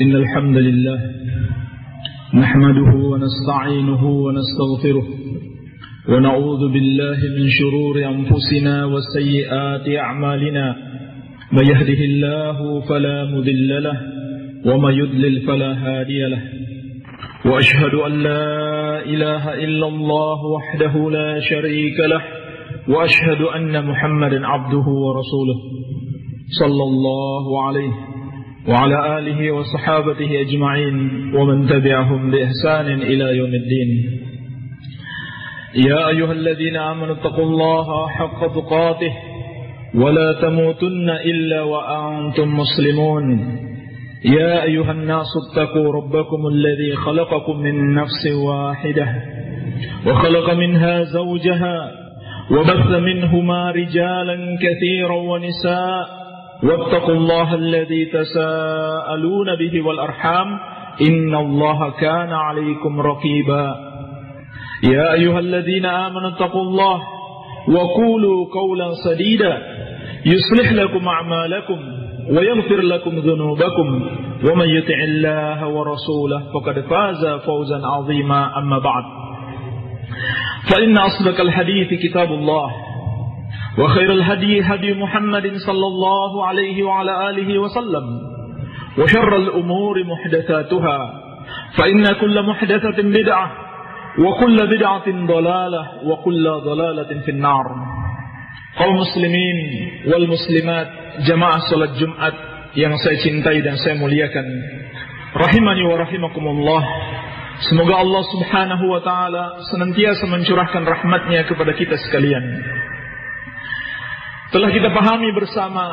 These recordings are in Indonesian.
إن الحمد لله نحمده ونستعينه ونستغفره ونعوذ بالله من شرور أنفسنا وسيئات أعمالنا من يهده الله فلا مضل له ومن يضلل فلا هادي له وأشهد أن لا إله إلا الله وحده لا شريك له وأشهد أن محمدا عبده ورسوله صلى الله عليه وعلى آله وصحابته أجمعين ومن تبعهم بإحسان إلى يوم الدين. يا أيها الذين آمنوا اتقوا الله حق تقاته ولا تموتن إلا وأنتم مسلمون. يا أيها الناس اتقوا ربكم الذي خلقكم من نفس واحدة وخلق منها زوجها وبث منهما رجالا كثيرا ونساء واتقوا الله الذي تساءلون به والأرحام إن الله كان عليكم رقيبا. يا أيها الذين آمنوا اتقوا الله وقولوا قولا سديدا يصلح لكم أعمالكم ويغفر لكم ذنوبكم ومن يطع الله ورسوله فقد فاز فوزا عظيما. أما بعد فإن أصدق الحديث كتاب الله وخير الهدي هدي محمد صلى الله عليه وعلى آله وسلم وشر الأمور محدثاتها فإن كل محدثة بدعة وكل بدعة ضلالة وكل ضلالة في النار. Kaum muslimin wal muslimat jamaah salat Jumat yang saya cintai dan saya muliakan, rahimani wa rahimakumullah. Semoga Allah subhanahu wa ta'ala senantiasa mencurahkan rahmatnya kepada kita sekalian. Telah kita pahami bersama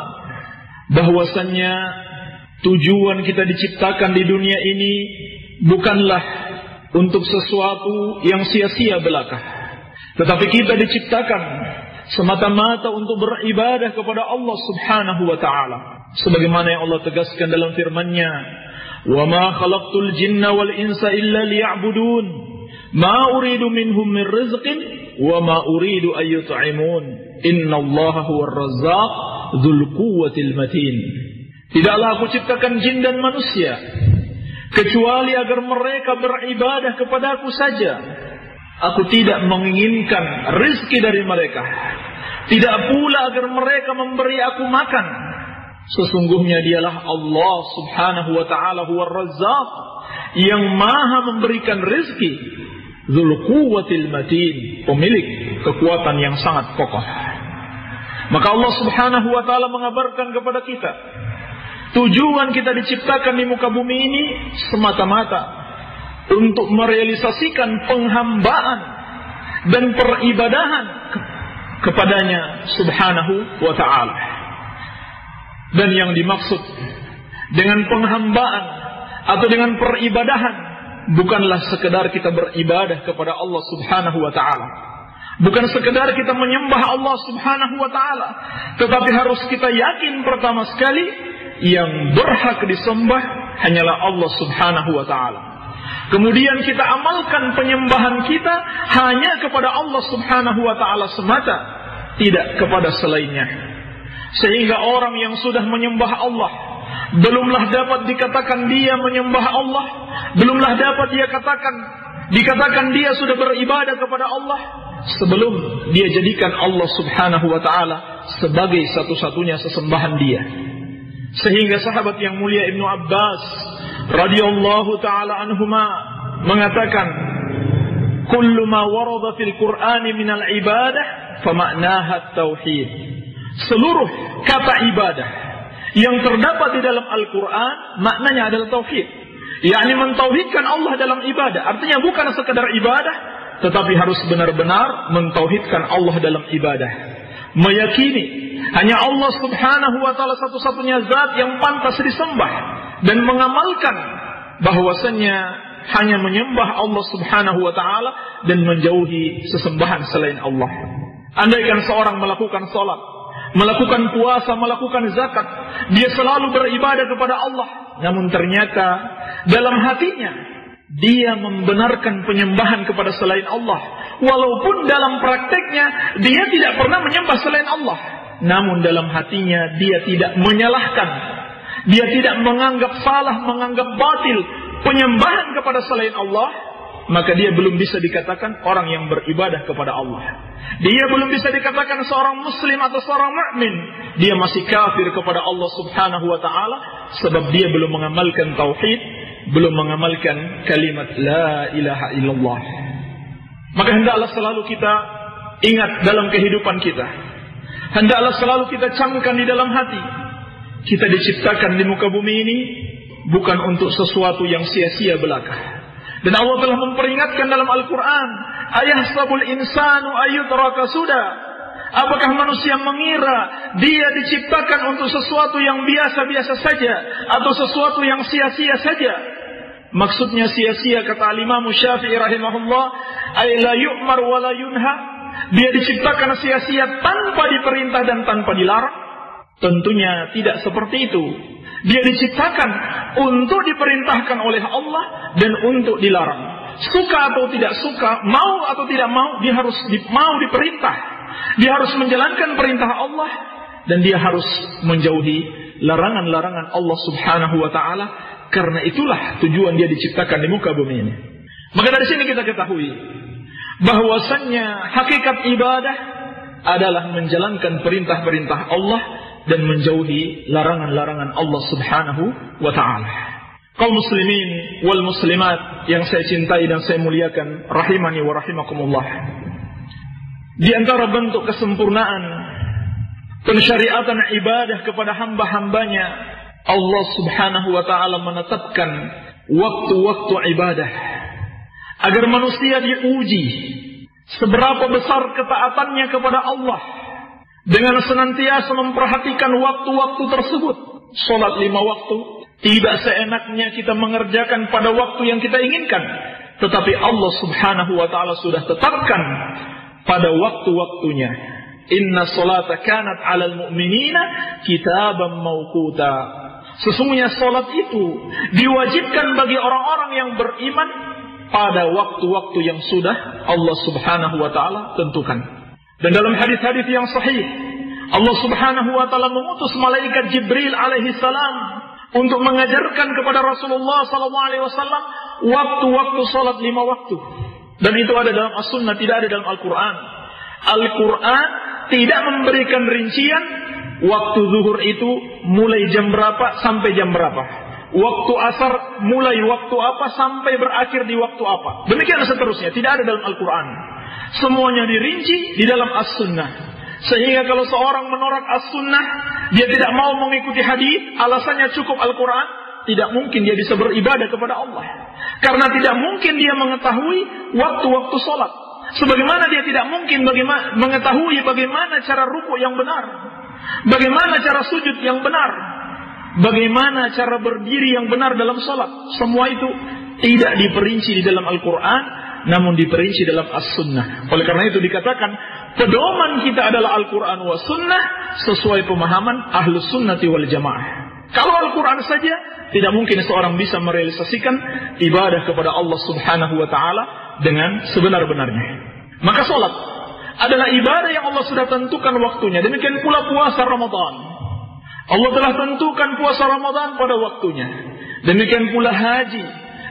bahwasannya tujuan kita diciptakan di dunia ini bukanlah untuk sesuatu yang sia-sia belaka, tetapi kita diciptakan semata-mata untuk beribadah kepada Allah subhanahu wa ta'ala, sebagaimana yang Allah tegaskan dalam firman-Nya, "Wa ma khalaqtul jinna wal insa illa liya'budun, ma uridu minhum min rizqin wa ma uridu an yut'imun, innallaha huwar razzaq dzul quwwatil matin." Tidaklah aku ciptakan jin dan manusia kecuali agar mereka beribadah kepadaku saja. Aku tidak menginginkan rizki dari mereka, tidak pula agar mereka memberi aku makan. Sesungguhnya dialah Allah subhanahu wa ta'ala huwar razzaq, yang maha memberikan rizki, dzul quwwatil matin, pemilik kekuatan yang sangat kokoh. Maka Allah subhanahu wa ta'ala mengabarkan kepada kita, tujuan kita diciptakan di muka bumi ini semata-mata untuk merealisasikan penghambaan dan peribadahan kepadanya subhanahu wa ta'ala. Dan yang dimaksud dengan penghambaan atau dengan peribadahan bukanlah sekedar kita beribadah kepada Allah subhanahu wa ta'ala, bukan sekedar kita menyembah Allah subhanahu wa ta'ala, tetapi harus kita yakin pertama sekali yang berhak disembah hanyalah Allah subhanahu wa ta'ala. Kemudian kita amalkan penyembahan kita hanya kepada Allah subhanahu wa ta'ala semata, tidak kepada selainnya. Sehingga orang yang sudah menyembah Allah belumlah dapat dikatakan dia menyembah Allah, belumlah dapat dikatakan dia sudah beribadah kepada Allah sebelum dia jadikan Allah subhanahu wa ta'ala sebagai satu-satunya sesembahan dia. Sehingga sahabat yang mulia Ibnu Abbas radhiyallahu ta'ala anhuma mengatakan, kullu ma warada fil Qur'ani minal ibadah fama'naha tauhid. Seluruh kata ibadah yang terdapat di dalam Al-Quran maknanya adalah tauhid, yakni mentauhidkan Allah dalam ibadah. Artinya bukan sekedar ibadah, tetapi harus benar-benar mentauhidkan Allah dalam ibadah, meyakini hanya Allah subhanahu wa ta'ala satu-satunya zat yang pantas disembah, dan mengamalkan bahwasannya hanya menyembah Allah subhanahu wa ta'ala dan menjauhi sesembahan selain Allah. Andaikan seorang melakukan salat, melakukan puasa, melakukan zakat, dia selalu beribadah kepada Allah, namun ternyata dalam hatinya dia membenarkan penyembahan kepada selain Allah, walaupun dalam prakteknya dia tidak pernah menyembah selain Allah, namun dalam hatinya dia tidak menyalahkan dia tidak menganggap salah, menganggap batil penyembahan kepada selain Allah, maka dia belum bisa dikatakan orang yang beribadah kepada Allah. Dia belum bisa dikatakan seorang muslim atau seorang mukmin. Dia masih kafir kepada Allah Subhanahu wa taala sebab dia belum mengamalkan tauhid, belum mengamalkan kalimat la ilaha illallah. Maka hendaklah selalu kita ingat dalam kehidupan kita. Hendaklah selalu kita camkan di dalam hati. Kita diciptakan di muka bumi ini bukan untuk sesuatu yang sia-sia belaka. Dan Allah telah memperingatkan dalam Al-Quran, ayahsabul insanu ayyutraka suda. Apakah manusia mengira dia diciptakan untuk sesuatu yang biasa-biasa saja atau sesuatu yang sia-sia saja? Maksudnya sia-sia, kata Imam Syafi'i rahimahullah, ay la yu'mar wa la yunha. Dia diciptakan sia-sia tanpa diperintah dan tanpa dilarang? Tentunya tidak seperti itu. Dia diciptakan untuk diperintahkan oleh Allah dan untuk dilarang. Suka atau tidak suka, mau atau tidak mau, dia harus mau diperintah. Dia harus menjalankan perintah Allah dan dia harus menjauhi larangan-larangan Allah Subhanahu wa taala. Karena itulah tujuan dia diciptakan di muka bumi ini. Maka dari sini kita ketahui bahwasannya hakikat ibadah adalah menjalankan perintah-perintah Allah dan menjauhi larangan-larangan Allah Subhanahu wa ta'ala. Kaum muslimin wal muslimat yang saya cintai dan saya muliakan, rahimani wa rahimakumullah. Di antara bentuk kesempurnaan pensyariatan ibadah kepada hamba-hambanya, Allah Subhanahu wa ta'ala menetapkan waktu-waktu ibadah agar manusia diuji seberapa besar ketaatannya kepada Allah dengan senantiasa memperhatikan waktu-waktu tersebut. Salat 5 waktu, tidak seenaknya kita mengerjakan pada waktu yang kita inginkan, tetapi Allah Subhanahu wa ta'ala sudah tetapkan pada waktu-waktunya. Inna salata kanat 'alal mu'minina kitaban mawquta. Sesungguhnya salat itu diwajibkan bagi orang-orang yang beriman pada waktu-waktu yang sudah Allah Subhanahu wa ta'ala tentukan. Dan dalam hadis-hadis yang sahih, Allah Subhanahu wa ta'ala mengutus malaikat Jibril alaihi salam untuk mengajarkan kepada Rasulullah sallallahu alaihi wasallam waktu-waktu salat 5 waktu. Dan itu ada dalam As-Sunnah, tidak ada dalam Al-Quran. Al-Quran tidak memberikan rincian waktu zuhur itu mulai jam berapa sampai jam berapa. Waktu asar mulai waktu apa sampai berakhir di waktu apa. Demikian seterusnya, tidak ada dalam Al-Quran. Semuanya dirinci di dalam As-Sunnah. Sehingga kalau seorang menolak As-Sunnah, dia tidak mau mengikuti hadis, alasannya cukup Al-Quran, tidak mungkin dia bisa beribadah kepada Allah. Karena tidak mungkin dia mengetahui waktu-waktu sholat. Sebagaimana dia tidak mungkin mengetahui bagaimana cara rukuk yang benar, bagaimana cara sujud yang benar, bagaimana cara berdiri yang benar dalam sholat. Semua itu tidak diperinci di dalam Al-Quran, namun diperinci dalam As-Sunnah. Oleh karena itu dikatakan pedoman kita adalah Al-Quran wa Sunnah sesuai pemahaman Ahlus Sunnati wal Jamaah. Kalau Al-Quran saja, tidak mungkin seorang bisa merealisasikan ibadah kepada Allah Subhanahu wa ta'ala dengan sebenar-benarnya. Maka sholat adalah ibadah yang Allah sudah tentukan waktunya. Demikian pula puasa Ramadan. Allah telah tentukan puasa Ramadan pada waktunya. Demikian pula haji.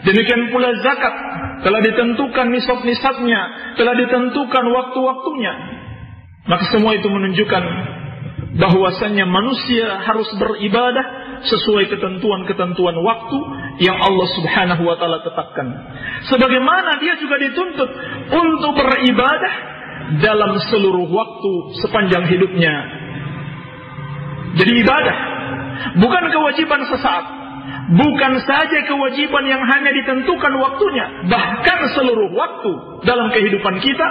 Demikian pula zakat. Telah ditentukan nisab-nisabnya. Telah ditentukan waktu-waktunya. Maka semua itu menunjukkan bahwasannya manusia harus beribadah sesuai ketentuan-ketentuan waktu yang Allah Subhanahu wa ta'ala tetapkan. Sebagaimana dia juga dituntut untuk beribadah dalam seluruh waktu sepanjang hidupnya. Jadi ibadah bukan kewajiban sesaat, bukan saja kewajiban yang hanya ditentukan waktunya, bahkan seluruh waktu dalam kehidupan kita.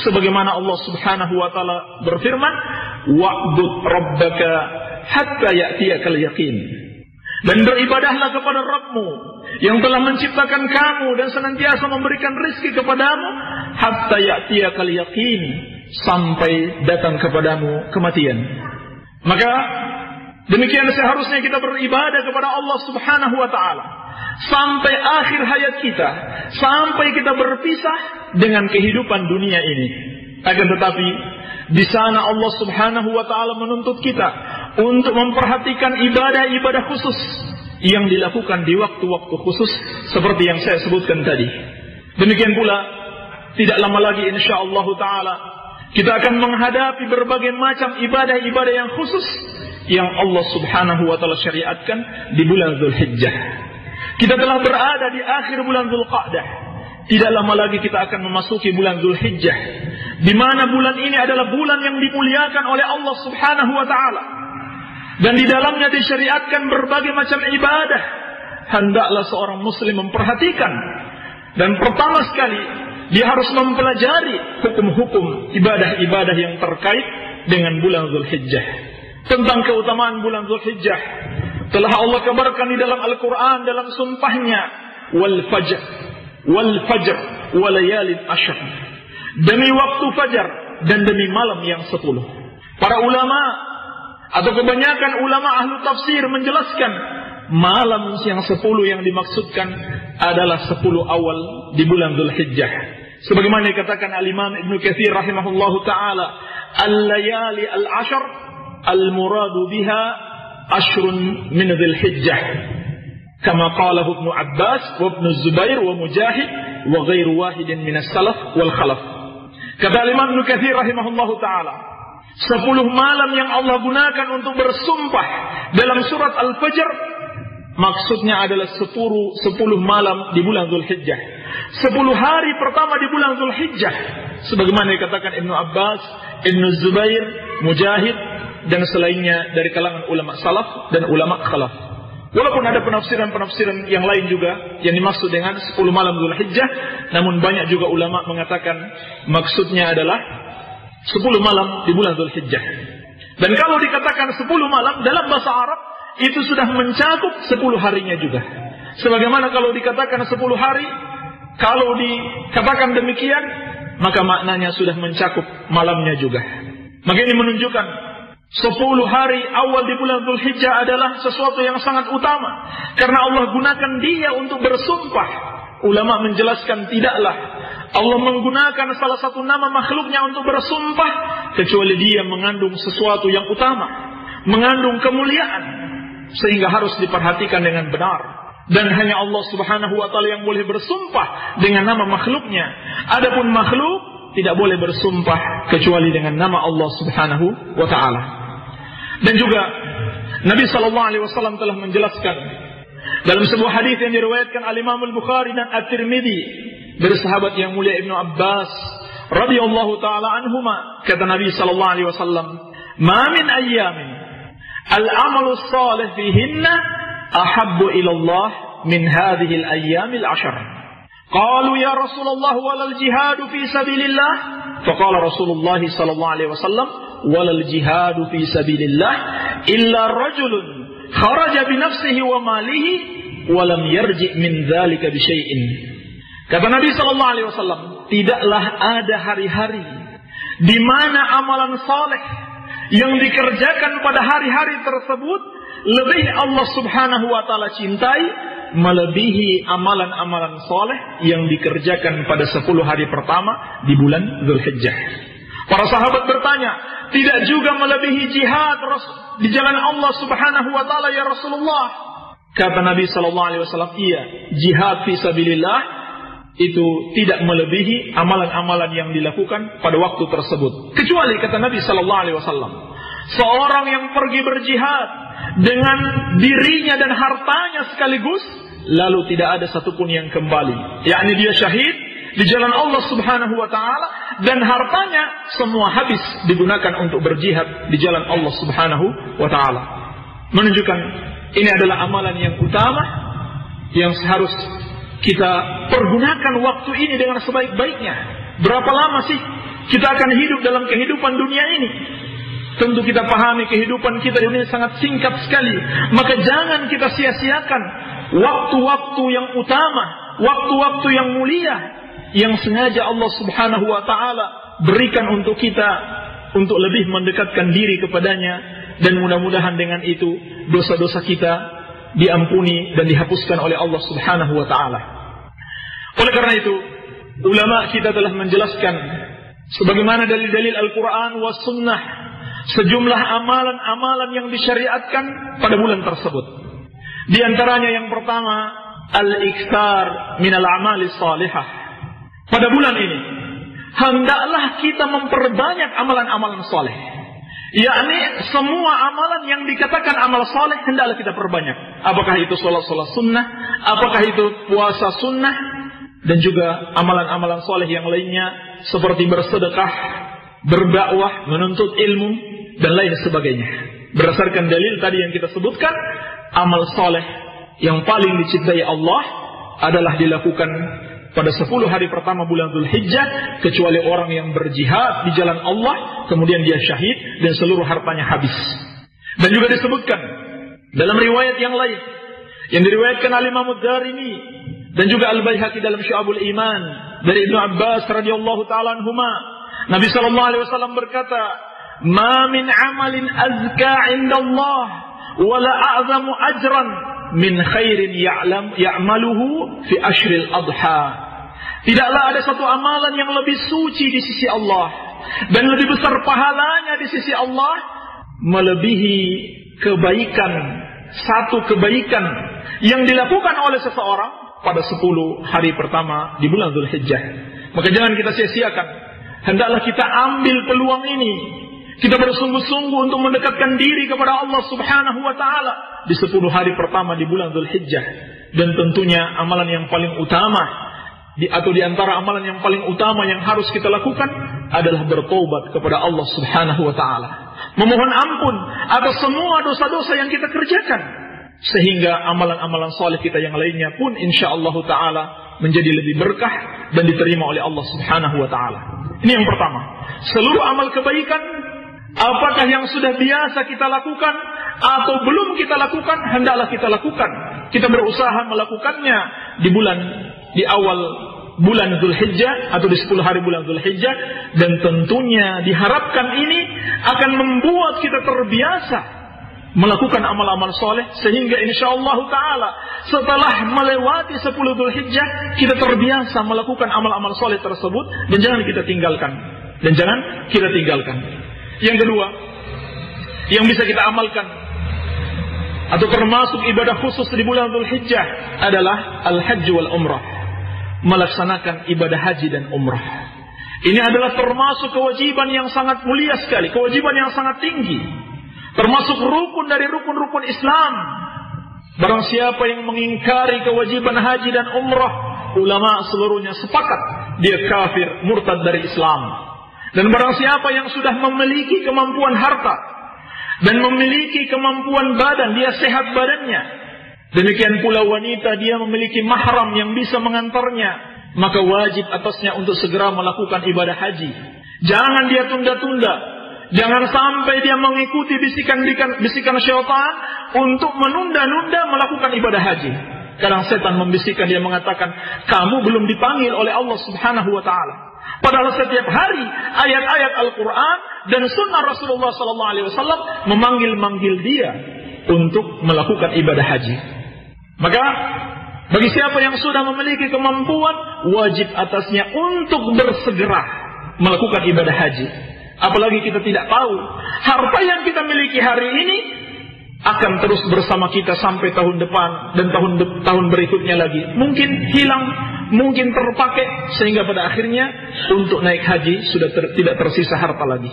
Sebagaimana Allah Subhanahu wa ta'ala berfirman, wa'bud rabbaka hatta ya'tiyakal yaqin. Dan beribadahlah kepada Rabbmu yang telah menciptakan kamu dan senantiasa memberikan rezeki kepadamu hatta ya'tiyakal yaqin, sampai datang kepadamu kematian. Maka demikian seharusnya kita beribadah kepada Allah Subhanahu wa ta'ala sampai akhir hayat kita, sampai kita berpisah dengan kehidupan dunia ini. Akan tetapi di sana Allah Subhanahu wa ta'ala menuntut kita untuk memperhatikan ibadah-ibadah khusus yang dilakukan di waktu-waktu khusus seperti yang saya sebutkan tadi. Demikian pula tidak lama lagi insyaallah taala kita akan menghadapi berbagai macam ibadah-ibadah yang khusus yang Allah Subhanahu wa taala syariatkan di bulan Dzulhijjah. Kita telah berada di akhir bulan Dzulqa'dah. Tidak lama lagi kita akan memasuki bulan Dzulhijjah, di mana bulan ini adalah bulan yang dimuliakan oleh Allah Subhanahu wa taala. Dan di dalamnya disyariatkan berbagai macam ibadah. Hendaklah seorang muslim memperhatikan. Dan pertama sekali dia harus mempelajari hukum-hukum ibadah-ibadah yang terkait dengan bulan Dzulhijjah. Tentang keutamaan bulan Dzulhijjah telah Allah kabarkan di dalam Al-Quran dalam sumpahnya, wal fajr walayalin ashr, demi waktu fajar dan demi malam yang 10. Para ulama atau kebanyakan ulama ahlu tafsir menjelaskan malam yang 10 yang dimaksudkan adalah 10 awal di bulan Dzulhijjah. Sebagaimana dikatakan Al-Imam Ibnu Katsir rahimahullahu taala, al-layali al-ashr al-muradu biha ashrun min Dzulhijjah, kama qalahu Ibnu Abbas wa Ibnu Zubair wa Mujahid wa ghairu wahidin min as-salaf wal khalaf. Kata Imam Ibnu Katsir rahimahullahu taala, 10 malam yang Allah gunakan untuk bersumpah dalam surat Al-Fajr maksudnya adalah 10 malam di bulan Dzulhijjah. 10 hari pertama di bulan Dzulhijjah, sebagaimana dikatakan Ibnu Abbas, Ibnu Zubair, Mujahid dan selainnya dari kalangan ulama salaf dan ulama khalaf. Walaupun ada penafsiran-penafsiran yang lain juga yang dimaksud dengan 10 malam Dzulhijjah, namun banyak juga ulama mengatakan maksudnya adalah 10 malam di bulan Dzulhijjah. Dan kalau dikatakan 10 malam dalam bahasa Arab itu sudah mencakup 10 harinya juga. Sebagaimana kalau dikatakan 10 hari, kalau dikatakan demikian, maka maknanya sudah mencakup malamnya juga. Maka ini menunjukkan 10 hari awal di bulan Dzulhijjah adalah sesuatu yang sangat utama. Karena Allah gunakan dia untuk bersumpah. Ulama menjelaskan tidaklah Allah menggunakan salah satu nama makhluknya untuk bersumpah kecuali dia mengandung sesuatu yang utama, mengandung kemuliaan, sehingga harus diperhatikan dengan benar. Dan hanya Allah Subhanahu wa taala yang boleh bersumpah dengan nama makhluknya. Adapun makhluk tidak boleh bersumpah kecuali dengan nama Allah Subhanahu wa taala. Dan juga Nabi sallallahu alaihi wasallam telah menjelaskan dalam sebuah hadis yang diriwayatkan oleh Imam Al-Bukhari dan At-Tirmidzi dari sahabat yang mulia Ibnu Abbas radhiyallahu taala anhuma, kata Nabi sallallahu alaihi wasallam, "Ma min ayyamin al-amalu salih fihinna ahabbu ila Allah min hadhihi al-ayyam al-ashr." Qalu ya Rasulullah walal jihad fi sabilillah? Faqala Rasulullah sallallahu alaihi wasallam, walal jihad fi sabilillah illa rajulun kharaja bi nafsihi wa malihi wa lam yarji min dzalika bi syai'in. Kata Nabi sallallahu alaihi wasallam, tidaklah ada hari-hari di mana amalan saleh yang dikerjakan pada hari-hari tersebut lebih Allah Subhanahu wa taala cintai melebihi amalan-amalan saleh yang dikerjakan pada 10 hari pertama di bulan Dzulhijjah. Para sahabat bertanya, tidak juga melebihi jihad di jalan Allah Subhanahu wa taala ya Rasulullah? Kata Nabi sallallahu alaihi wasallam, iya, jihad fi sabilillah itu tidak melebihi amalan-amalan yang dilakukan pada waktu tersebut. Kecuali kata Nabi sallallahu alaihi wasallam, seorang yang pergi berjihad dengan dirinya dan hartanya sekaligus, lalu tidak ada satupun yang kembali, yakni dia syahid di jalan Allah Subhanahu wa taala dan hartanya semua habis digunakan untuk berjihad di jalan Allah Subhanahu wa taala. Menunjukkan ini adalah amalan yang utama yang harus kita pergunakan waktu ini dengan sebaik-baiknya. Berapa lama sih kita akan hidup dalam kehidupan dunia ini? Tentu kita pahami kehidupan kita di dunia sangat singkat sekali. Maka jangan kita sia-siakan waktu-waktu yang utama, waktu-waktu yang mulia yang sengaja Allah Subhanahu wa taala berikan untuk kita untuk lebih mendekatkan diri kepadanya, dan mudah-mudahan dengan itu dosa-dosa kita diampuni dan dihapuskan oleh Allah Subhanahu wa taala. Oleh karena itu, ulama kita telah menjelaskan sebagaimana dalil-dalil Al-Qur'an was sunnah sejumlah amalan-amalan yang disyariatkan pada bulan tersebut. Di antaranya yang pertama, al-iktsar minal amali salihah. Pada bulan ini hendaklah kita memperbanyak amalan-amalan saleh. Yakni semua amalan yang dikatakan amal saleh hendaklah kita perbanyak. Apakah itu salat sunnah, apakah itu puasa sunnah, dan juga amalan-amalan saleh yang lainnya seperti bersedekah, berdakwah, menuntut ilmu, dan lain sebagainya. Berdasarkan dalil tadi yang kita sebutkan, amal saleh yang paling dicintai Allah adalah dilakukan pada 10 hari pertama bulan Dzulhijjah, kecuali orang yang berjihad di jalan Allah, kemudian dia syahid dan seluruh hartanya habis. Dan juga disebutkan dalam riwayat yang lain, yang diriwayatkan oleh Imam Ad-Darimi dan juga Al-Baihaqi dalam Syu'abul Iman dari Ibnu Abbas radhiyallahu ta'ala anhuma, Nabi sallallahu alaihi wasallam berkata, "Ma min amalin azka 'inda Allah wa la a'zamu ajran min khairin ya'maluhu fi ashril adha." Tidaklah ada satu amalan yang lebih suci di sisi Allah dan lebih besar pahalanya di sisi Allah melebihi satu kebaikan yang dilakukan oleh seseorang pada 10 hari pertama di bulan Dzulhijjah. Maka jangan kita sia-siakan. Hendaklah kita ambil peluang ini. Kita bersungguh-sungguh untuk mendekatkan diri kepada Allah Subhanahu wa taala di 10 hari pertama di bulan Dzulhijjah. Dan tentunya amalan yang paling utama atau di antara amalan yang paling utama yang harus kita lakukan adalah bertobat kepada Allah Subhanahu wa taala. Memohon ampun atas semua dosa-dosa yang kita kerjakan, sehingga amalan-amalan saleh kita yang lainnya pun insyaallah taala menjadi lebih berkah dan diterima oleh Allah Subhanahu wa taala. Ini yang pertama. Seluruh amal kebaikan, apakah yang sudah biasa kita lakukan atau belum kita lakukan, hendaklah kita lakukan. Kita berusaha melakukannya di awal bulan Dzulhijjah atau di 10 hari bulan Dzulhijjah, dan tentunya diharapkan ini akan membuat kita terbiasa melakukan amal-amal soleh, sehingga insyaallah taala setelah melewati 10 Dzulhijjah kita terbiasa melakukan amal-amal soleh tersebut dan jangan kita tinggalkan. Yang kedua, yang bisa kita amalkan atau termasuk ibadah khusus di bulan Dzulhijjah adalah al-hajj wal umrah, melaksanakan ibadah haji dan umrah. Ini adalah termasuk kewajiban yang sangat mulia sekali, kewajiban yang sangat tinggi, termasuk rukun dari rukun-rukun Islam. Barang siapa yang mengingkari kewajiban haji dan umrah, ulama seluruhnya sepakat dia kafir, murtad dari Islam. Dan barang siapa yang sudah memiliki kemampuan harta dan memiliki kemampuan badan, dia sehat badannya, demikian pula wanita, dia memiliki mahram yang bisa mengantarnya, maka wajib atasnya untuk segera melakukan ibadah haji. Jangan dia tunda-tunda. Jangan sampai dia mengikuti bisikan syaitan untuk menunda-nunda melakukan ibadah haji. Kadang setan membisikkan, dia mengatakan, kamu belum dipanggil oleh Allah Subhanahu wa taala. Padahal setiap hari ayat-ayat Al-Quran dan sunnah Rasulullah SAW memanggil-manggil dia untuk melakukan ibadah haji. Maka bagi siapa yang sudah memiliki kemampuan, wajib atasnya untuk bersegera melakukan ibadah haji. Apalagi kita tidak tahu harta yang kita miliki hari ini akan terus bersama kita sampai tahun depan dan tahun berikutnya lagi. Mungkin hilang, mungkin terpakai, sehingga pada akhirnya untuk naik haji sudah tidak tersisa harta lagi.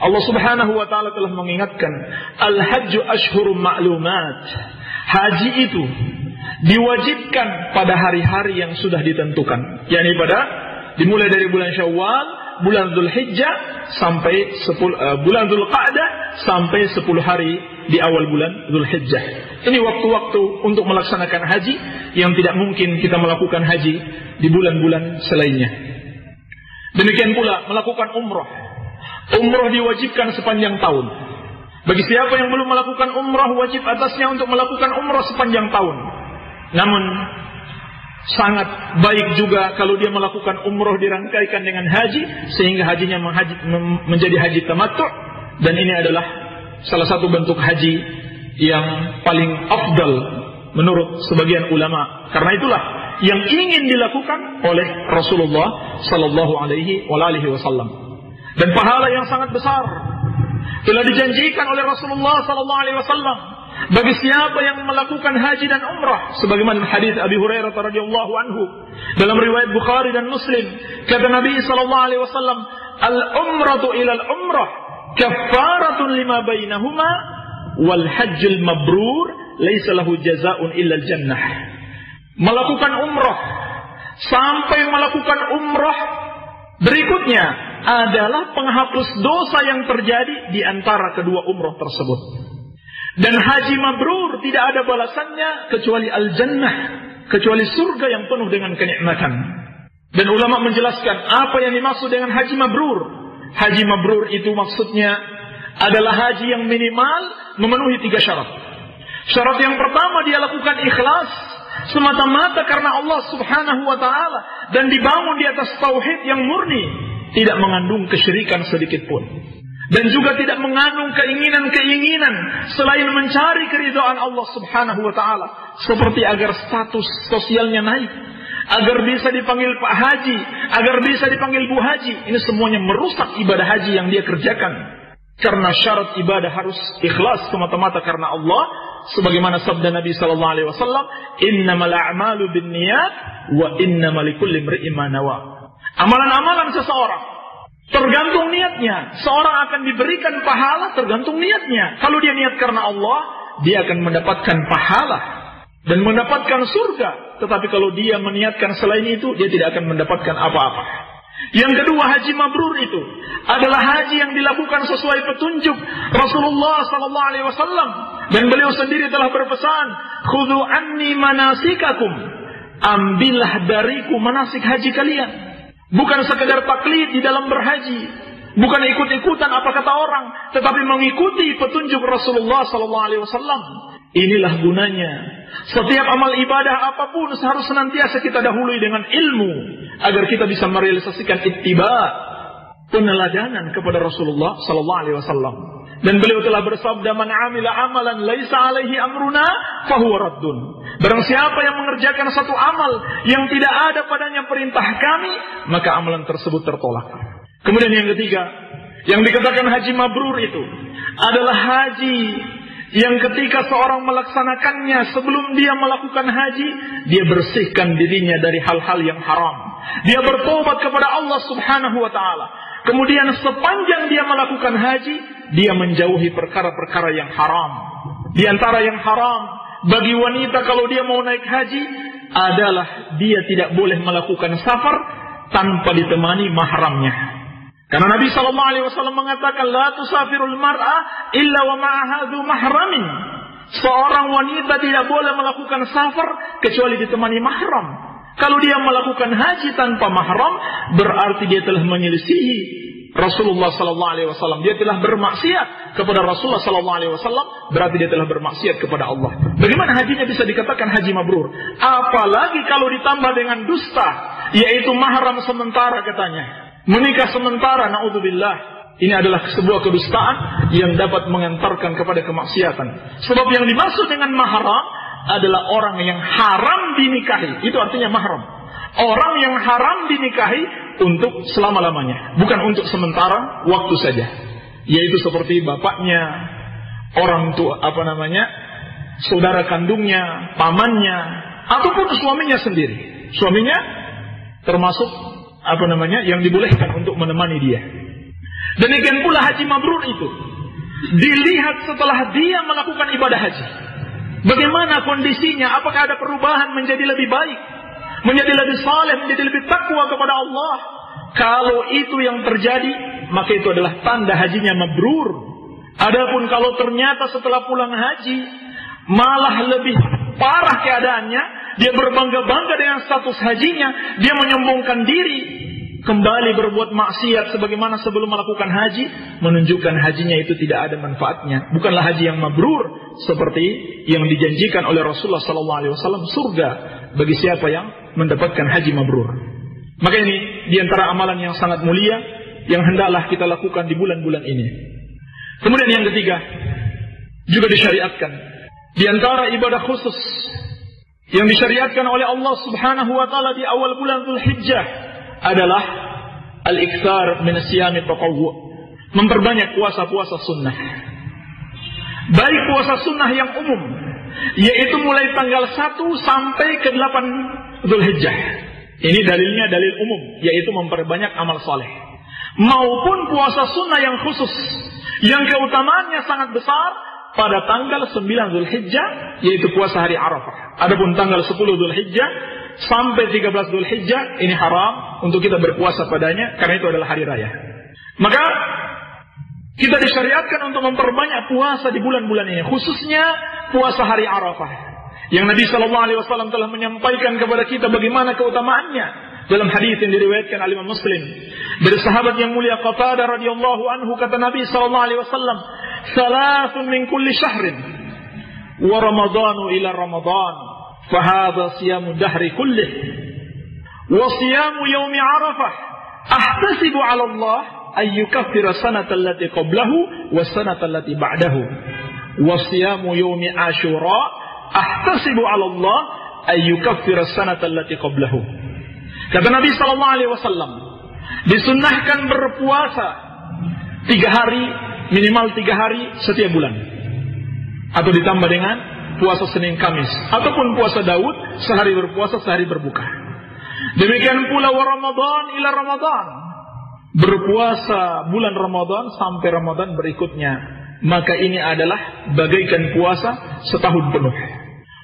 Allah Subhanahu wa taala telah mengingatkan, al-hajju ashhurum ma'lumat. Haji itu diwajibkan pada hari-hari yang sudah ditentukan, yakni dimulai dari bulan Syawal, bulan Dzulhijjah sampai bulan Dzulqa'dah sampai 10 hari di awal bulan Dzulhijjah. Ini waktu-waktu untuk melaksanakan haji yang tidak mungkin kita melakukan haji di bulan-bulan selainnya. Demikian pula melakukan umrah. Umrah diwajibkan sepanjang tahun. Bagi siapa yang belum melakukan umrah, wajib atasnya untuk melakukan umrah sepanjang tahun. Namun sangat baik juga kalau dia melakukan umrah dirangkaikan dengan haji, sehingga hajinya menjadi haji tamattu'. Dan ini adalah salah satu bentuk haji yang paling afdal menurut sebagian ulama. Karena itulah yang ingin dilakukan oleh Rasulullah sallallahu alaihi wasallam. Dan pahala yang sangat besar Telah dijanjikan oleh Rasulullah sallallahu alaihi wasallam bagi siapa yang melakukan haji dan umrah, sebagaimana hadis Abi Hurairah radhiyallahu anhu dalam riwayat Bukhari dan Muslim, kata Nabi sallallahu alaihi wasallam, al-umratu ila al-umrah kaffaratun lima bainahuma wal hajjul mabrur laisa lahu jazaa'un illa al-jannah. Melakukan umrah sampai melakukan umrah berikutnya adalah penghapus dosa yang terjadi di antara kedua umrah tersebut. Dan haji mabrur tidak ada balasannya kecuali al-jannah, kecuali surga yang penuh dengan kenikmatan. Dan ulama menjelaskan apa yang dimaksud dengan haji mabrur. Haji mabrur itu maksudnya adalah haji yang minimal memenuhi 3 syarat. Syarat yang pertama, dia lakukan ikhlas semata-mata karena Allah subhanahu wa ta'ala dan dibangun di atas tauhid yang murni, tidak mengandung kesyirikan sedikit pun, dan juga tidak mengandung keinginan-keinginan selain mencari keridhaan Allah subhanahu wa ta'ala, seperti agar status sosialnya naik, agar bisa dipanggil Pak Haji, agar bisa dipanggil Bu Haji. Ini semuanya merusak ibadah haji yang dia kerjakan. Karena syarat ibadah harus ikhlas semata-mata karena Allah, sebagaimana sabda Nabi sallallahu alaihi wasallam, innamal a'malu binniyat wa innamal likulli imri'in ma nawa. Amalan-amalan seseorang tergantung niatnya. Seorang akan diberikan pahala tergantung niatnya. Kalau dia niat karena Allah, dia akan mendapatkan pahala dan mendapatkan surga. Tetapi kalau dia meniatkan selain itu, dia tidak akan mendapatkan apa-apa. Yang kedua, haji mabrur itu adalah haji yang dilakukan sesuai petunjuk Rasulullah sallallahu alaihi wasallam, dan beliau sendiri telah berpesan, "Khudhu anni manasikakum." Ambillah dariku manasik haji kalian. Bukan sekedar taklid di dalam berhaji, bukan ikut-ikutan apa kata orang, tetapi mengikuti petunjuk Rasulullah sallallahu alaihi wasallam. Inilah gunanya. Setiap amal ibadah apapun harus senantiasa kita dahului dengan ilmu agar kita bisa merealisasikan ittiba, peneladanan kepada Rasulullah sallallahu alaihi wasallam. Dan beliau telah bersabda, "Man 'amila 'amalan laisa 'alaihi amruna fahuwa raddun." Barang siapa yang mengerjakan satu amal yang tidak ada padanya perintah kami, maka amalan tersebut tertolak. Kemudian yang ketiga, yang dikatakan haji mabrur itu adalah haji yang ketika seorang melaksanakannya, sebelum dia melakukan haji, dia bersihkan dirinya dari hal-hal yang haram. Dia bertobat kepada Allah subhanahu wa ta'ala. Kemudian sepanjang dia melakukan haji, dia menjauhi perkara-perkara yang haram. Di antara yang haram bagi wanita kalau dia mau naik haji adalah dia tidak boleh melakukan safar tanpa ditemani mahramnya. Karena Nabi SAW mengatakan, la tusafirul mar'a illa wa ma'aha dzu mahramin. Seorang wanita tidak boleh melakukan safar kecuali ditemani mahram. Kalau dia melakukan haji tanpa mahram, berarti dia telah menyelisihi Rasulullah SAW. Dia telah bermaksiat kepada Rasulullah SAW, berarti dia telah bermaksiat kepada Allah. Bagaimana hajinya bisa dikatakan haji mabrur? Apalagi kalau ditambah dengan dusta, yaitu mahram sementara katanya. Menikah sementara, na'udzubillah. Ini adalah sebuah kedustaan yang dapat mengantarkan kepada kemaksiatan. Sebab yang dimaksud dengan mahram adalah orang yang haram dinikahi. Itu artinya mahram. Orang yang haram dinikahi untuk selama-lamanya, bukan untuk sementara waktu saja. Yaitu seperti bapaknya, orang tua, saudara kandungnya, pamannya, ataupun suaminya sendiri. Suaminya termasuk yang dibolehkan untuk menemani dia. Demikian pula haji mabrur itu dilihat setelah dia melakukan ibadah haji. Bagaimana kondisinya? Apakah ada perubahan menjadi lebih baik, menjadi lebih saleh, menjadi lebih takwa kepada Allah? Kalau itu yang terjadi, maka itu adalah tanda hajinya mabrur. Adapun kalau ternyata setelah pulang haji malah lebih parah keadaannya, dia berbangga-bangga dengan status hajinya, dia menyombongkan diri, kembali berbuat maksiat sebagaimana sebelum melakukan haji, menunjukkan hajinya itu tidak ada manfaatnya. Bukanlah haji yang mabrur seperti yang dijanjikan oleh Rasulullah SAW, surga bagi siapa yang mendapatkan haji mabrur. Maka ini diantara amalan yang sangat mulia yang hendaklah kita lakukan di bulan-bulan ini. Kemudian yang ketiga, juga disyariatkan di antara ibadah khusus yang disyariatkan oleh Allah Subhanahu wa taala di awal bulan Dzulhijjah adalah al-iktsar min siyami tatawwu', memperbanyak puasa-puasa sunnah. Baik puasa sunnah yang umum, yaitu mulai tanggal 1 sampai ke 8 Dzulhijjah. Ini dalilnya dalil umum, yaitu memperbanyak amal saleh. Maupun puasa sunnah yang khusus, yang keutamaannya sangat besar pada tanggal 9 Dzulhijjah, yaitu puasa hari Arafah. Adapun tanggal 10 Dzulhijjah sampai 13 Dzulhijjah ini haram untuk kita berpuasa padanya, karena itu adalah hari raya. Maka kita disyariatkan untuk memperbanyak puasa di bulan-bulan ini, khususnya puasa hari Arafah. Yang Nabi SAW telah menyampaikan kepada kita bagaimana keutamaannya dalam hadis yang diriwayatkan oleh Imam Muslim dari sahabat yang mulia Qatadah radhiyallahu anhu, kata Nabi SAW, "Salasun min kulli syahrin wa ramadhanu ila ramadhan, fa hadha siyamu dahri kullih wa siyamu yaumi Arafah ahtasibu 'ala Allah ay yukaffira sanata allati qablahu wa sanata allati ba'dahu wa siyamu yaumi Asyura ahtasibu 'ala Allah ay yukaffira sanata allati qablahu." Kata Nabi sallallahu alaihi wasallam, disunnahkan berpuasa 3 hari, minimal 3 hari setiap bulan. Atau ditambah dengan puasa Senin Kamis, ataupun puasa Daud, sehari berpuasa, sehari berbuka. Demikian pula wa Ramadan ila Ramadan, berpuasa bulan Ramadan sampai Ramadan berikutnya. Maka ini adalah bagaikan puasa setahun penuh.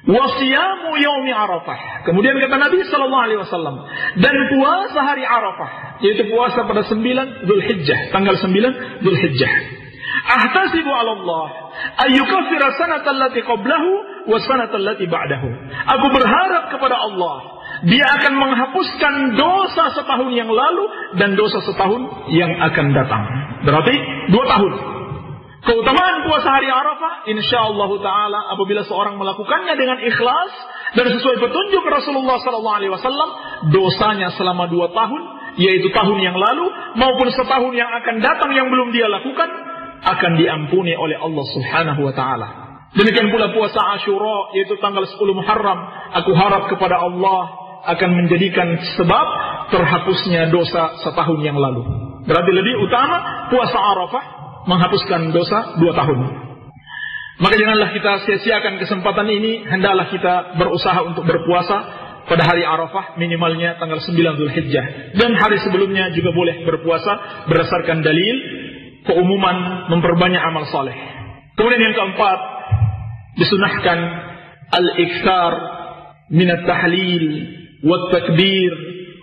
Wasiyamu yaumi Arafah. Kemudian kata Nabi sallallahu alaihi wasallam, dan puasa hari Arafah, yaitu puasa pada 9 Dzulhijjah, tanggal 9 Dzulhijjah. Ahtasibu 'ala Allah ay yukaffira sanata allati qablahu wa sanata allati ba'dahu. Aku berharap kepada Allah, Dia akan menghapuskan dosa setahun yang lalu dan dosa setahun yang akan datang. Berarti 2 tahun. Keutamaan puasa hari Arafah, insyaallah taala, apabila seorang melakukannya dengan ikhlas dan sesuai petunjuk Rasulullah SAW, dosanya selama 2 tahun, yaitu tahun yang lalu maupun setahun yang akan datang yang belum dia lakukan, akan diampuni oleh Allah Subhanahu wa taala. Demikian pula puasa Asyura, yaitu tanggal 10 Muharram. Aku harap kepada Allah akan menjadikan sebab terhapusnya dosa setahun yang lalu. Berarti lebih utama puasa Arafah menghapuskan dosa 2 tahun. Maka janganlah kita sia-siakan kesempatan ini. Hendaklah kita berusaha untuk berpuasa pada hari Arafah, minimalnya tanggal 9 Dzulhijjah. Dan hari sebelumnya juga boleh berpuasa berdasarkan dalil keumuman memperbanyak amal saleh. Kemudian yang keempat, disunahkan al-iktsar min at-tahlil wat-takbir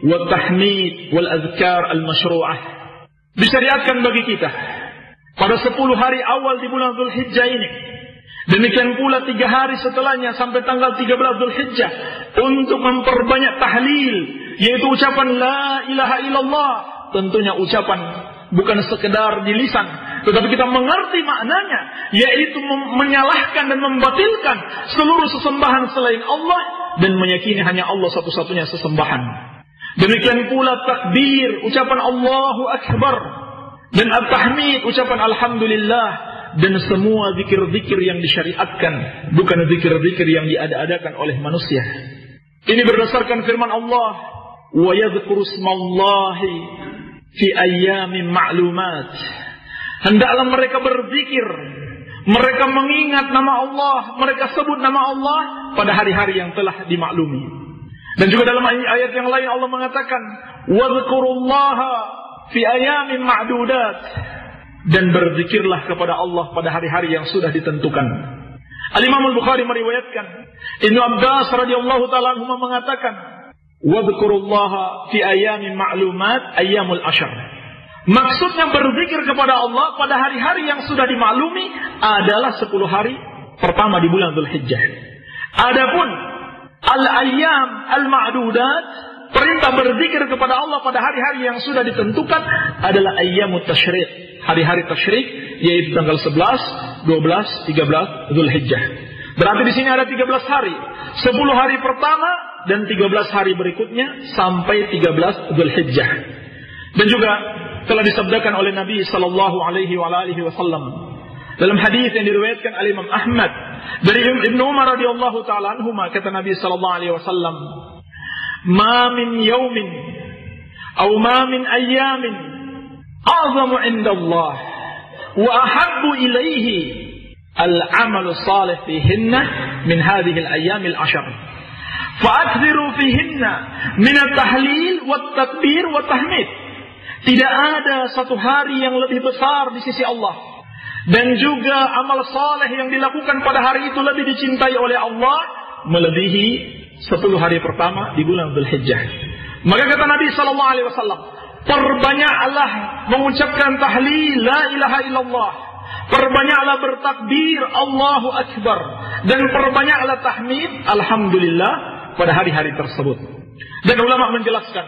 wat-tahmid wal-azkar al-masyru'ah. Disyariatkan bagi kita pada 10 hari awal di bulan Dzulhijjah ini, demikian pula 3 hari setelahnya sampai tanggal 13 Dzulhijjah, untuk memperbanyak tahlil, yaitu ucapan la ilaha illallah. Tentunya ucapan bukan sekedar di lisan, tetapi kita mengerti maknanya, yaitu menyalahkan dan membatilkan seluruh sesembahan selain Allah dan meyakini hanya Allah satu-satunya sesembahan. Demikian pula takbir, ucapan Allahu Akbar, dan at-tahmid, ucapan alhamdulillah, dan semua zikir-zikir yang disyariatkan, bukan zikir-zikir yang diada-adakan oleh manusia. Ini berdasarkan firman Allah, wa yadhkuru ismallahi fi ayyamin ma'lumat. Hendaklah mereka berzikir, mereka mengingat nama Allah, mereka sebut nama Allah pada hari-hari yang telah dimaklumi. Dan juga dalam ayat yang lain Allah mengatakan, wadhkurullaha fi ayamin ma'dudat, dan berzikirlah kepada Allah pada hari-hari yang sudah ditentukan. Al-Imam Al-Bukhari meriwayatkan, Ibnu Abbas radhiyallahu ta'ala anhu mengatakan, wadhkurullaha fi ayamin ma'lumat ayyamul ashr. Maksudnya berzikir kepada Allah pada hari-hari yang sudah dimaklumi adalah 10 hari pertama di bulan Dzulhijjah. Adapun al-ayyam al-ma'dudat, perintah berzikir kepada Allah pada hari-hari yang sudah ditentukan adalah ayyamut tasyrik, hari-hari tasyrik, yaitu tanggal 11, 12, 13 Dzulhijjah. Berarti di sini ada 13 hari, 10 hari pertama dan 13 hari berikutnya sampai 13 Dzulhijjah. Dan juga telah disabdakan oleh Nabi sallallahu alaihi wasallam dalam hadis yang diriwayatkan oleh Imam Ahmad dari Ibnu Umar radhiyallahu taala anhuma, kata Nabi sallallahu alaihi wasallam, ma min yaumin aw ma min ayyamin a'zamu 'inda Allah wa ahabbu ilaihi al-amalu salih fihinna min hadhihi al-ayyam al-ashr. Fa'akthiru fihinna min at-tahlil wat-takbir wat-tahmid. Tidak ada satu hari yang lebih besar di sisi Allah, dan juga amal saleh yang dilakukan pada hari itu lebih dicintai oleh Allah melebihi 10 hari pertama di bulan Dzulhijjah. Maka kata Nabi sallallahu alaihi wasallam, perbanyaklah mengucapkan tahlil la ilaha illallah, perbanyaklah bertakbir Allahu akbar, dan perbanyaklah tahmid alhamdulillah pada hari-hari tersebut. Dan ulama menjelaskan,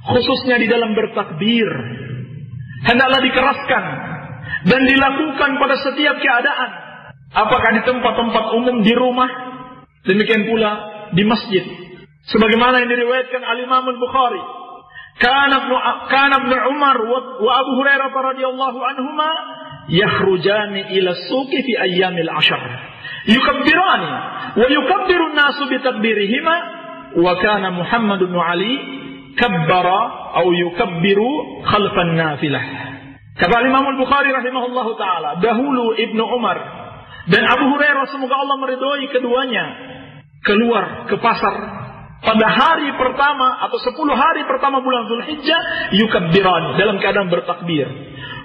khususnya di dalam bertakbir, hendaklah dikeraskan dan dilakukan pada setiap keadaan, apakah di tempat-tempat umum, di rumah, demikian pula di masjid. Sebagaimana yang diriwayatkan al-Imam al-Bukhari, kana Ibnu Umar wa Abu Hurairah radhiyallahu anhuma yakhrujani ila as-suqi fi ayyamil 'ashr yukabbirani wa yukabbiru an-nasu bi takbirihima, wa kana Muhammad bin Ali kabbara aw yukabbiru khalfan nafilah. Kata Imam Al-Bukhari rahimahullahu taala, dahulu Ibnu Umar dan Abu Hurairah, semoga Allah meridhoi keduanya, keluar ke pasar pada hari pertama atau 10 hari pertama bulan Dzulhijjah, yukabbirani, dalam keadaan bertakbir,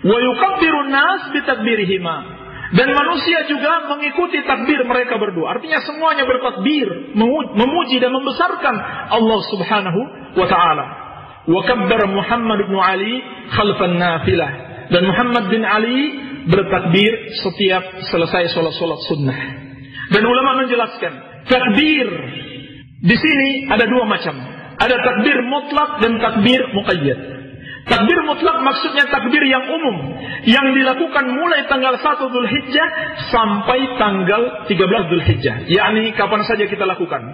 wa yukabbirun nas bi takbirihima, dan manusia juga mengikuti takbir mereka berdua. Artinya semuanya bertakbir, memuji dan membesarkan Allah Subhanahu wa taala. Wa kabbara Muhammad bin Ali khalfan nafilah, dan Muhammad bin Ali bertakbir setiap selesai salat sunnah. Dan ulama menjelaskan, takbir di sini ada 2 macam. Ada takbir mutlak dan takbir muqayyad. Takbir mutlak maksudnya takbir yang umum, yang dilakukan mulai tanggal 1 Dzulhijjah sampai tanggal 13 Dzulhijjah. Yakni kapan saja kita lakukan,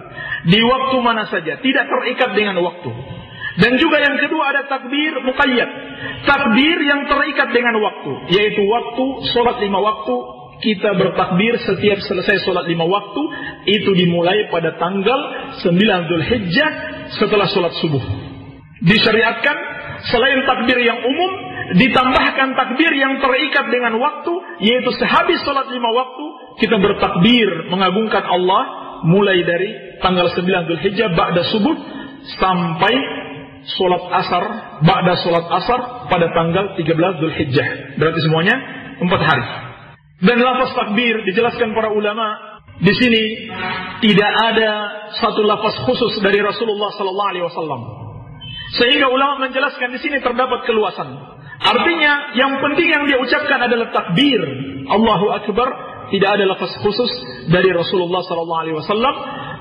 di waktu mana saja, tidak terikat dengan waktu. Dan juga yang kedua ada takbir muqayyad, takbir yang terikat dengan waktu, yaitu waktu sholat 5 waktu. Kita bertakbir setiap selesai sholat 5 waktu, itu dimulai pada tanggal 9 Dzulhijjah setelah sholat subuh. Disyariatkan selain takbir yang umum, ditambahkan takbir yang terikat dengan waktu, yaitu sehabis sholat 5 waktu kita bertakbir mengagungkan Allah mulai dari tanggal 9 Dzulhijjah ba'da subuh sampai sholat asar, ba'da sholat asar pada tanggal 13 Dzulhijjah. Berarti semuanya 4 hari. Dan lafaz takbir dijelaskan para ulama, di sini tidak ada satu lafaz khusus dari Rasulullah sallallahu alaihi wasallam. Sehingga ulama menjelaskan di sini terdapat keluasan. Artinya yang penting yang dia ucapkan adalah takbir Allahu akbar, tidak ada lafaz khusus dari Rasulullah sallallahu alaihi wasallam.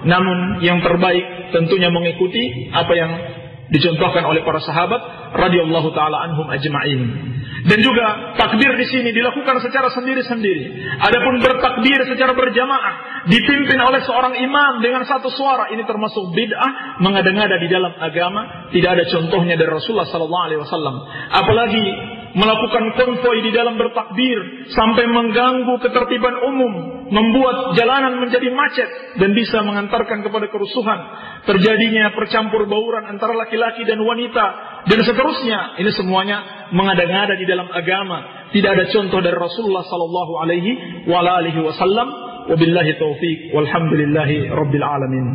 Namun yang terbaik tentunya mengikuti apa yang dicontohkan oleh para sahabat radhiyallahu taala anhum ajma'in. Dan juga takbir di sini dilakukan secara sendiri-sendiri. Adapun bertakbir secara berjamaah dipimpin oleh seorang imam dengan satu suara, ini termasuk bid'ah, mengada-ngada di dalam agama, tidak ada contohnya dari Rasulullah sallallahu alaihi wasallam. Apalagi melakukan konvoi di dalam bertakbir sampai mengganggu ketertiban umum, membuat jalanan menjadi macet dan bisa mengantarkan kepada kerusuhan, terjadinya percampur bauran antara laki-laki dan wanita dan seterusnya. Ini semuanya mengada-ngada di dalam agama, tidak ada contoh dari Rasulullah sallallahu alaihi wa alihi wasallam. Wabillahi taufiq walhamdulillahi rabbil alamin.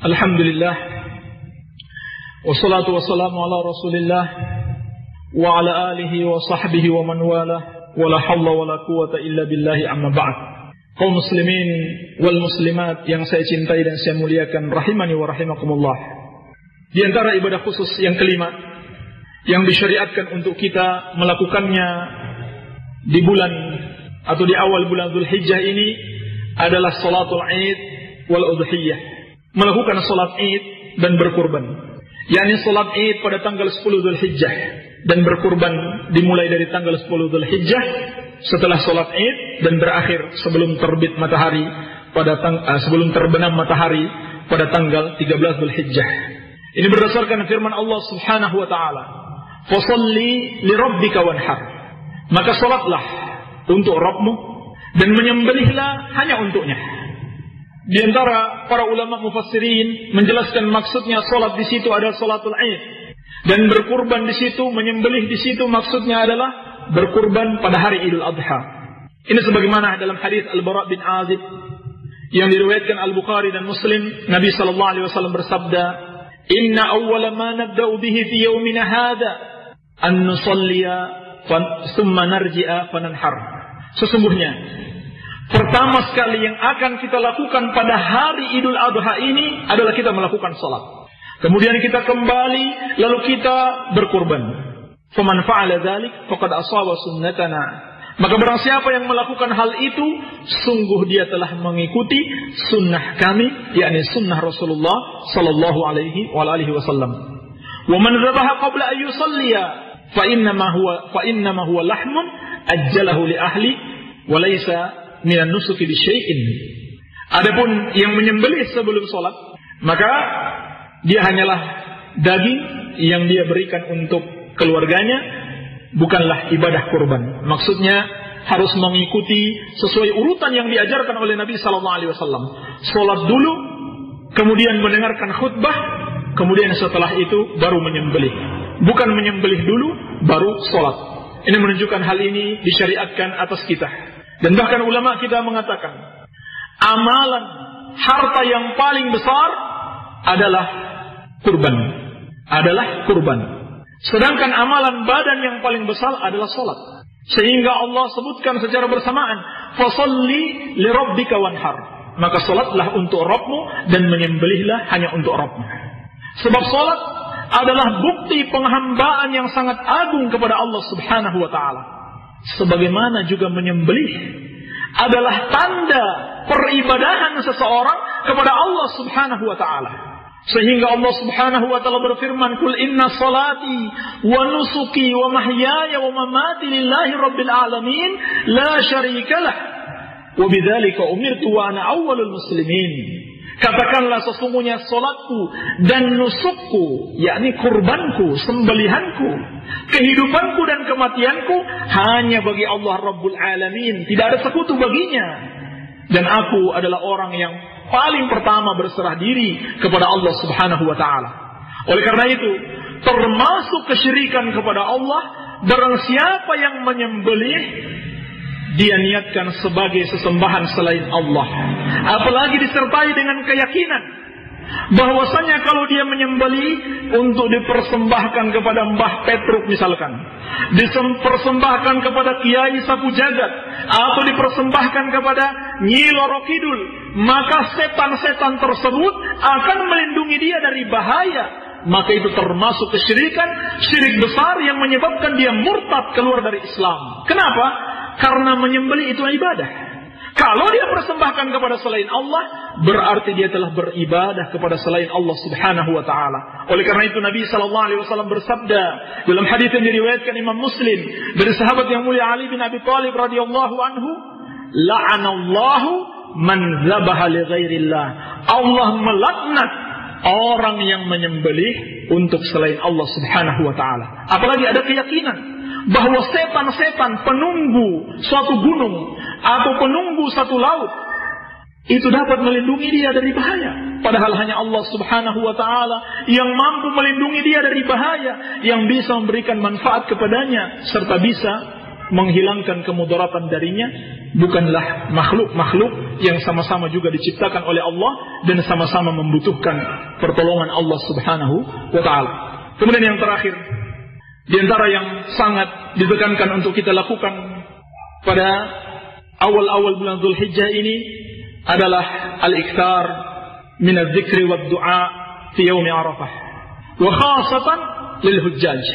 Alhamdulillah wassalatu wassalamu ala Rasulillah wa ala alihi wa sahbihi wa man wala wa la hawla wa la quwata illa billahi amma ba'd. Kaum muslimin wal muslimat yang saya cintai dan saya muliakan, rahimani wa rahimakumullah. Di antara ibadah khusus yang kelima yang disyariatkan untuk kita melakukannya di bulan atau di awal bulan Dzulhijjah ini adalah salatul Id wal Udhiyah. Melakukan salat Id dan berkurban. yakni salat Id pada tanggal 10 Dzulhijjah dan berkurban dimulai dari tanggal 10 Dzulhijjah setelah salat Id dan berakhir sebelum terbit matahari sebelum terbenam matahari pada tanggal 13 Dzulhijjah. Ini berdasarkan firman Allah Subhanahu wa taala, "Fasholli li rabbika wanhar." Maka salatlah untuk Rabbmu dan menyembelihlah hanya untuknya. Di antara para ulama mufassirin menjelaskan maksudnya salat di situ adalah salatul Id. Dan berkurban di situ, menyembelih di situ maksudnya adalah berkurban pada hari Idul Adha. Ini sebagaimana dalam hadis Al-Bara' bin Azib yang diriwayatkan Al-Bukhari dan Muslim, Nabi sallallahu alaihi wasallam bersabda, "Inna awwala ma nabda'u bihi fi yawmina hadha an nusalliya thumma narji'a fananhar." Sesungguhnya pertama sekali yang akan kita lakukan pada hari Idul Adha ini adalah kita melakukan salat. Kemudian kita kembali lalu kita berkurban. Faman fa'ala dzalik faqad asaba sunnatana. Maka barang siapa yang melakukan hal itu, sungguh dia telah mengikuti sunnah kami, yakni sunnah Rasulullah sallallahu alaihi wasallam. Wa man dzabaha qabla an yusalliya fa innama huwa lahmun ajjalahu li ahli wa laysa minan nusuki bi syai'in. Adapun yang menyembelih sebelum salat, maka dia hanyalah daging yang dia berikan untuk keluarganya, bukanlah ibadah kurban. Maksudnya harus mengikuti sesuai urutan yang diajarkan oleh Nabi sallallahu alaihi wasallam. Salat dulu, kemudian mendengarkan khutbah, kemudian setelah itu baru menyembelih. Bukan menyembelih dulu baru salat. Ini menunjukkan hal ini disyariatkan atas kita. Dan bahkan ulama kita mengatakan, amalan harta yang paling besar adalah kurban. Sedangkan amalan badan yang paling besar adalah salat. Sehingga Allah sebutkan secara bersamaan, "Fasholli li rabbika wanhar." Maka salatlah untuk Rabbmu dan menyembelihlah hanya untuk Rabbmu. Sebab salat adalah bukti penghambaan yang sangat agung kepada Allah Subhanahu wa taala. Sebagaimana juga menyembelih adalah tanda peribadahan seseorang kepada Allah Subhanahu wa taala. Sehingga Allah Subhanahu wa taala berfirman, "Qul inna salati wa nusuki wa mahyaya wa mamati lillahi rabbil alamin, la syarikalah, wa bidzalika umirtu wa ana awwalul muslimin." Katakanlah sesungguhnya salatku dan nusukku, yakni kurbanku, sembelihanku, kehidupanku dan kematianku hanya bagi Allah Rabbul Alamin, tidak ada sekutu baginya. Dan aku adalah orang yang paling pertama berserah diri kepada Allah Subhanahu wa taala. Oleh karena itu, termasuk kesyirikan kepada Allah, barang siapa yang menyembelih, dia niatkan sebagai sesembahan selain Allah. Apalagi disertai dengan keyakinan bahwasanya kalau dia menyembelih untuk dipersembahkan kepada Mbah Petruk misalkan, dipersembahkan kepada Kiai Sapu Jagat, atau dipersembahkan kepada Nyi Loro Kidul, maka setan-setan tersebut akan melindungi dia dari bahaya. Maka itu termasuk kesyirikan, syirik besar yang menyebabkan dia murtad keluar dari Islam. Kenapa? Karena menyembelih itu ibadah. Kalau dia persembahkan kepada selain Allah, berarti dia telah beribadah kepada selain Allah Subhanahu wa taala. Oleh karena itu Nabi sallallahu alaihi wasallam bersabda dalam hadis yang diriwayatkan Imam Muslim dari sahabat yang mulia Ali bin Abi Thalib radhiyallahu anhu, "La'anallahu man dzabaha li ghairillah." Allah melaknat orang yang menyembelih untuk selain Allah Subhanahu wa taala. Apalagi ada keyakinan bahwa setan-setan penunggu suatu gunung atau penunggu satu laut itu dapat melindungi dia dari bahaya. Padahal hanya Allah Subhanahu wa taala yang mampu melindungi dia dari bahaya, yang bisa memberikan manfaat kepadanya serta bisa menghilangkan kemudaratan darinya. Bukanlah makhluk-makhluk yang sama-sama juga diciptakan oleh Allah dan sama-sama membutuhkan pertolongan Allah Subhanahu wa taala. Kemudian yang terakhir, di antara yang sangat ditekankan untuk kita lakukan pada awal-awal bulan Dzulhijjah ini adalah al-iktsar min adz-dzikri wad-du'a fi yaum Arafah, wa khassatan lil hujjaj.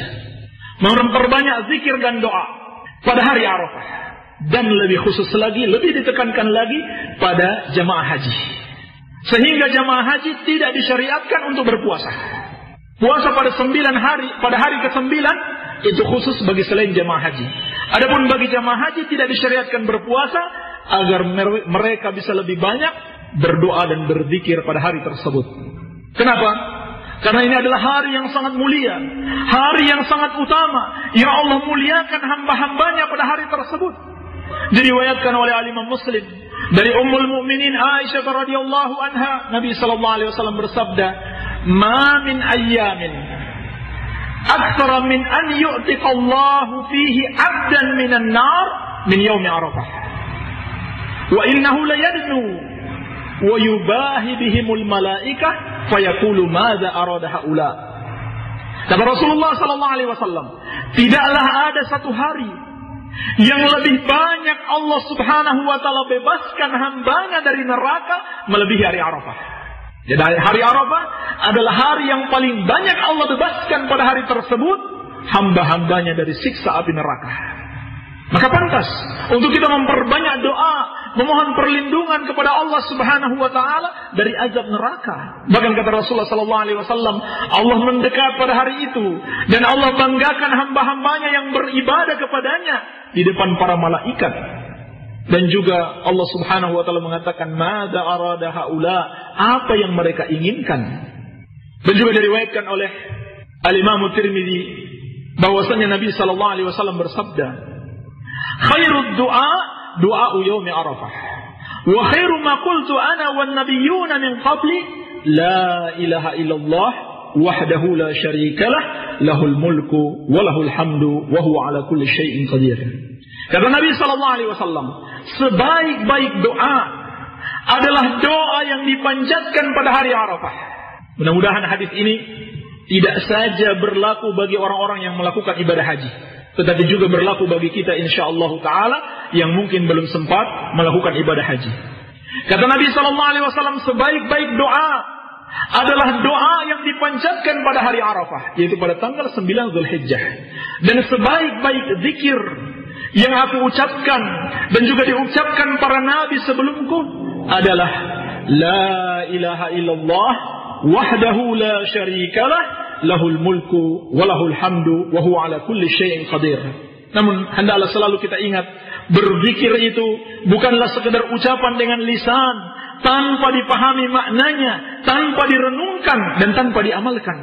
Memperbanyak zikir dan doa pada hari Arafah, dan lebih khusus lagi, lebih ditekankan lagi pada jamaah haji. Sehingga jamaah haji tidak disyariatkan untuk berpuasa. Puasa pada 9 hari, pada hari ke-9 itu khusus bagi selain jamaah haji. Adapun bagi jamaah haji tidak disyariatkan berpuasa agar mereka bisa lebih banyak berdoa dan berzikir pada hari tersebut. Kenapa? Karena ini adalah hari yang sangat mulia, hari yang sangat utama, yang Allah muliakan hamba-hambanya pada hari tersebut. Diriwayatkan oleh Imam Muslim dari Ummul Mukminin Aisyah radhiyallahu anha, Nabi sallallahu alaihi wasallam bersabda, "Ma min ayyamin aktsara min an yu'tiqallahu fihi 'abdan minan nar min yaumi Arafah. Wa innahu la yadnu wa yubahi bihimul malaikah fayaqulu madza arada haula. Kata Rasulullah sallallahu alaihi wasallam, tidaklah ada satu hari yang lebih banyak Allah Subhanahu wa taala bebaskan hambanya dari neraka melebihi hari Arafah. Jadi hari Arafah adalah hari yang paling banyak Allah bebaskan pada hari tersebut hamba-hambanya dari siksa api neraka. Maka pantas untuk kita memperbanyak doa, memohon perlindungan kepada Allah Subhanahu wa taala dari azab neraka. Bahkan kata Rasulullah sallallahu alaihi wasallam, Allah mendekat pada hari itu dan Allah banggakan hamba-hambanya yang beribadah kepadanya di depan para malaikat. Dan juga Allah Subhanahu wa taala mengatakan, "Madza arada haula?" Apa yang mereka inginkan. Dan juga diriwayatkan oleh Al-Imam Tirmidzi bahwasanya Nabi sallallahu alaihi wasallam bersabda, "Khairud du'a du'a'u yaumi Arafah. Wa khairu ma qultu ana wan nabiyyuna min qabli, la ilaha illallah wahdahu la syarikalah, lahul mulku wa lahul hamdu wa huwa ala kulli syai'in qadir." Kata Nabi sallallahu alaihi wasallam, sebaik-baik doa adalah doa yang dipanjatkan pada hari Arafah. Mudah-mudahan hadis ini tidak saja berlaku bagi orang-orang yang melakukan ibadah haji, tetapi juga berlaku bagi kita insyaallah taala yang mungkin belum sempat melakukan ibadah haji. Kata Nabi sallallahu alaihi wasallam, sebaik-baik doa adalah doa yang dipanjatkan pada hari Arafah, yaitu pada tanggal 9 Zulhijjah. Dan sebaik-baik zikir yang aku ucapkan dan juga diucapkan para nabi sebelumku adalah la ilaha illallah wahdahu la syarikalah, lahul mulku wa lahul hamdu wa huwa ala kulli syai'in qadir. Namun hendaklah selalu kita ingat, berzikir itu bukanlah sekedar ucapan dengan lisan tanpa dipahami maknanya, tanpa direnungkan dan tanpa diamalkan.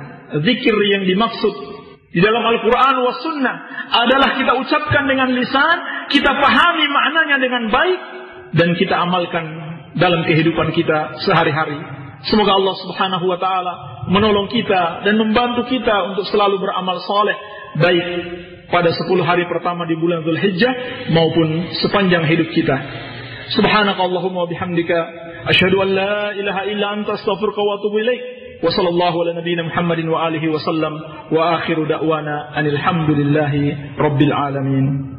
Zikir yang dimaksud di dalam Al-Quran wa Sunnah adalah kita ucapkan dengan lisan, kita pahami maknanya dengan baik dan kita amalkan dalam kehidupan kita sehari-hari. Semoga Allah Subhanahu wa taala menolong kita dan membantu kita untuk selalu beramal saleh, baik pada 10 hari pertama di bulan Zulhijjah maupun sepanjang hidup kita. Subhanakallahumma wa bihamdika asyhadu an la ilaha illa anta astaghfiruka wa atubu ilaik. Wa sallallahu ala nabiyyina Muhammadin wa alihi wa sallam wa akhiru da'wana anil hamdulillahi rabbil alamin.